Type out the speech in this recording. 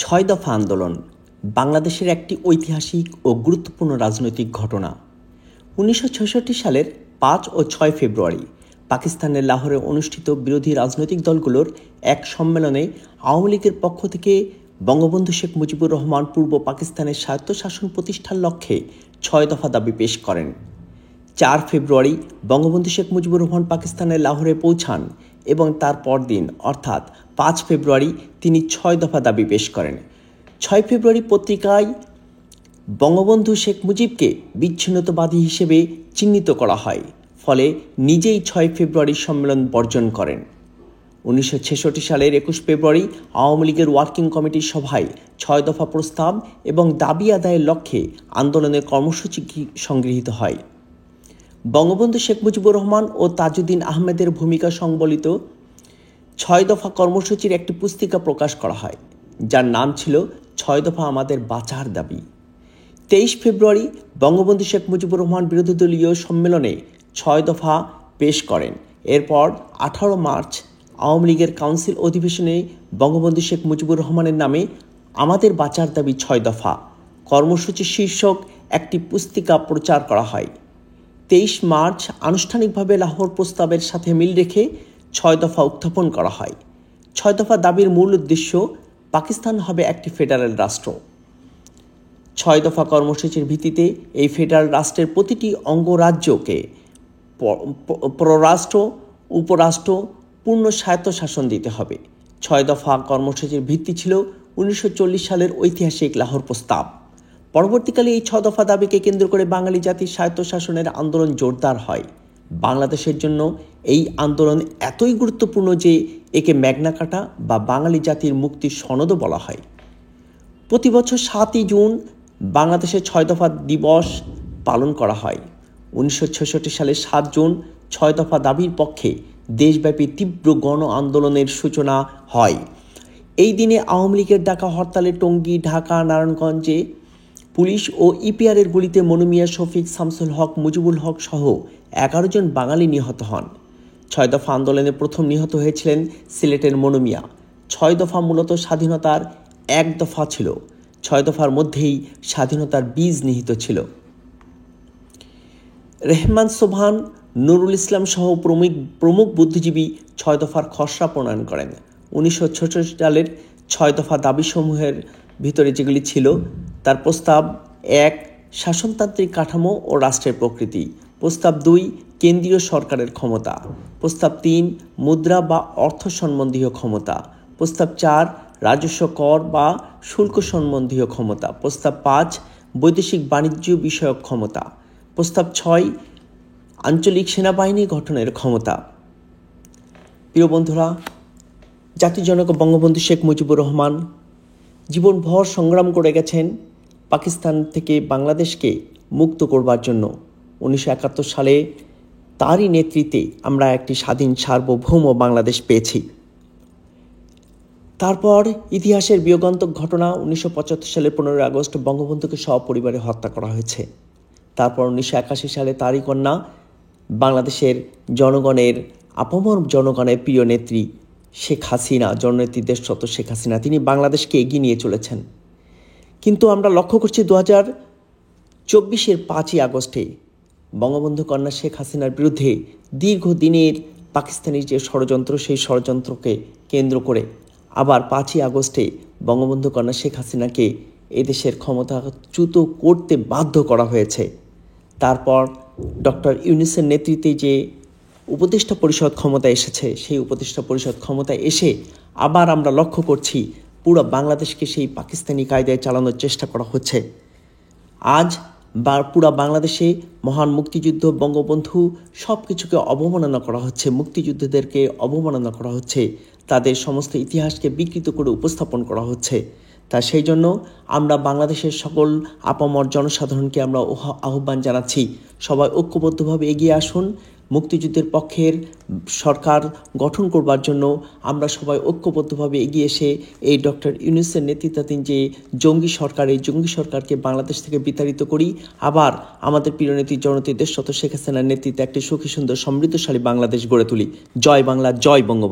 ছয় দফা আন্দোলন বাংলাদেশের একটি ঐতিহাসিক ও গুরুত্বপূর্ণ রাজনৈতিক ঘটনা। 1966 সালের 5 ও 6 ফেব্রুয়ারি পাকিস্তানের লাহোরে অনুষ্ঠিত বিরোধী রাজনৈতিক দলগুলোর এক সম্মেলনে আওয়ামী লীগের পক্ষ থেকে বঙ্গবন্ধু শেখ মুজিবুর রহমান পূর্ব পাকিস্তানের স্বায়ত্তশাসন প্রতিষ্ঠার লক্ষ্যে 6 দফা দাবি পেশ করেন। 4 ফেব্রুয়ারি বঙ্গবন্ধু শেখ মুজিবুর রহমান পাকিস্তানের লাহোরে পৌঁছান এবং তার পরদিন অর্থাৎ 5 ফেব্রুয়ারি তিনি 6 দফা দাবি পেশ করেন। 6 ফেব্রুয়ারি পত্রিকায় বঙ্গবন্ধু শেখ মুজিবকে বিচ্ছিন্নতাবাদী হিসেবে চিহ্নিত করা হয়, ফলে নিজেই 6 ফেব্রুয়ারি সম্মেলন বর্জন করেন। 1966 সালের 21 ফেব্রুয়ারি আওয়ামী লীগের ওয়ার্কিং কমিটির সভায় 6 দফা প্রস্তাব এবং দাবি আদায়ের লক্ষ্যে আন্দোলনের কর্মসূচি সংগৃহীত হয়। বঙ্গবন্ধু শেখ মুজিবুর রহমান ও তাজউদ্দিন আহমেদের ভূমিকা সংবলিত 6 দফা কর্মসূচির একটি পুস্তিকা প্রকাশ করা হয়, যার নাম ছিল 6 দফা আমাদের বাঁচার দাবি। 23 ফেব্রুয়ারি বঙ্গবন্ধু শেখ মুজিবুর রহমান বিরোধী দলীয় সম্মেলনে 6 দফা পেশ করেন। এরপর 18 মার্চ আওয়ামী লীগের কাউন্সিল অধিবেশনে বঙ্গবন্ধু শেখ মুজিবুর রহমানের নামে আমাদের বাঁচার দাবি 6 দফা কর্মসূচি শীর্ষক একটি পুস্তিকা প্রচার করা হয়। 23 মার্চ আনুষ্ঠানিকভাবে লাহোর প্রস্তাবের সাথে মিল রেখে 6 দফা উত্থাপন করা হয়। 6 দফা দাবির মূল উদ্দেশ্য পাকিস্তান হবে একটি ফেডারেল রাষ্ট্র। 6 দফা কর্মসূচির ভিত্তিতে এই ফেডারেল রাষ্ট্রের প্রতিটি অঙ্গরাজ্যকে পররাষ্ট্র উপরাষ্ট্র পূর্ণ স্বায়ত্তশাসন দিতে হবে। 6 দফা কর্মসূচির ভিত্তি ছিল 1940 সালের ঐতিহাসিক লাহোর প্রস্তাব। পরবর্তীকালে এই 6 দফা দাবিকে কেন্দ্র করে বাঙালি জাতির স্বায়ত্তশাসনের আন্দোলন জোরদার হয়। বাংলাদেশের জন্য এই আন্দোলন এতই গুরুত্বপূর্ণ যে একে ম্যাগনা কার্টা বা বাঙালি জাতির মুক্তির সনদও বলা হয়। প্রতি বছর 7 জুন বাংলাদেশে 6 দফা দিবস পালন করা হয়। 1966 সালের 7 জুন 6 দফা দাবির পক্ষে দেশব্যাপী তীব্র গণ আন্দোলনের সূচনা হয়। এই দিনে আওয়ামী লীগের ডাকা হরতালে টঙ্গী, ঢাকা, নারায়ণগঞ্জে পুলিশ ও ইপিআরের গুলিতে মনু মিয়া, শফিক, শামসুল হক, মুজিবুল হক সহ 11 জন বাঙালি নিহত হন। 6 দফা আন্দোলনে প্রথম নিহত হয়েছিলেন সিলেটের মনু মিয়া। 6 দফা মূলত স্বাধীনতার এক দফা ছিল। 6 দফার মধ্যেই স্বাধীনতার বীজ নিহিত ছিল। রেহমান সোবহান, নুরুল ইসলাম সহ প্রমুখ বুদ্ধিজীবী 6 দফার খসড়া প্রণয়ন করেন। 1966 সালের 6 দফা দাবিসমূহের ভিতরে যেগুলি ছিল তার প্রস্তাব 1 শাসনতান্ত্রিক কাঠামো ও রাষ্ট্রের প্রকৃতি, প্রস্তাব 2 কেন্দ্রীয় সরকারের ক্ষমতা, প্রস্তাব 3 মুদ্রা বা অর্থ সম্বন্ধীয় ক্ষমতা, প্রস্তাব 4 রাজস্ব কর বা শুল্ক সম্বন্ধীয় ক্ষমতা, প্রস্তাব 5 বৈদেশিক বাণিজ্য বিষয়ক ক্ষমতা, প্রস্তাব 6 আঞ্চলিক সেনাবাহিনী গঠনের ক্ষমতা। প্রিয় বন্ধুরা, জাতির জনক বঙ্গবন্ধু শেখ মুজিবুর রহমান জীবনভর সংগ্রাম করে গেছেন পাকিস্তান থেকে বাংলাদেশকে মুক্ত করবার জন্য। 1971 সালে তারই নেতৃত্বে আমরা একটি স্বাধীন সার্বভৌম বাংলাদেশ পেয়েছি। তারপর ইতিহাসের বিয়োগান্তক ঘটনা, 1975 সালের 15 আগস্ট বঙ্গবন্ধুকে সপরিবারে হত্যা করা হয়েছে। তারপর 1981 সালে তারই কন্যা বাংলাদেশের জনগণের আপামর জনগণের প্রিয় নেত্রী শেখ হাসিনা, জননেত্রী দেশরত শেখ হাসিনা, তিনি বাংলাদেশকে এগিয়ে নিয়ে চলেছেন। কিন্তু আমরা লক্ষ্য করছি 2024-এর 5ই আগস্টে বঙ্গবন্ধু কন্যা শেখ হাসিনার বিরুদ্ধে দীর্ঘদিনের পাকিস্তানি যে ষড়যন্ত্র, সেই ষড়যন্ত্রকে কেন্দ্র করে আবার 5ই আগস্টে বঙ্গবন্ধু কন্যা শেখ হাসিনাকে এদেশের ক্ষমতাচ্যুত করতে বাধ্য করা হয়েছে। তারপর ডক্টর ইউনূসের নেতৃত্বে যে উপদেষ্টা পরিষদ ক্ষমতায় এসেছে, সেই উপদেষ্টা পরিষদ ক্ষমতায় এসে আবার আমরা লক্ষ্য করছি পুরো বাংলাদেশকে সেই পাকিস্তানি কায়দায় চালানোর চেষ্টা করা হচ্ছে। আজ পুরো বাংলাদেশে মহান মুক্তিযুদ্ধ, বঙ্গবন্ধু সব কিছুকে অবমাননা করা হচ্ছে, মুক্তিযুদ্ধদেরকে অবমাননা করা হচ্ছে, তাদের সমস্ত ইতিহাসকে বিকৃত করে উপস্থাপন করা হচ্ছে। তা সেই জন্য আমরা বাংলাদেশের সকল আপামর জনসাধারণকে আমরা আহ্বান জানাচ্ছি, সবাই ঐক্যবদ্ধভাবে এগিয়ে আসুন। মুক্তিযুদ্ধের পক্ষের সরকার গঠন করবার জন্য আমরা সবাই ঐক্যবদ্ধভাবে এগিয়ে এসে এই ডক্টর ইউনূসের নেতৃত্বাধীন যে জঙ্গি সরকার, এই জঙ্গি সরকারকে বাংলাদেশ থেকে বিতাড়িত করি। আবার আমাদের প্রিয় নেত্রী জননেত্রী দেশরত শেখ হাসিনার নেতৃত্বে একটি সুখী, সুন্দর, সমৃদ্ধশালী বাংলাদেশ গড়ে তুলি। জয় বাংলা, জয় বঙ্গবন্ধু।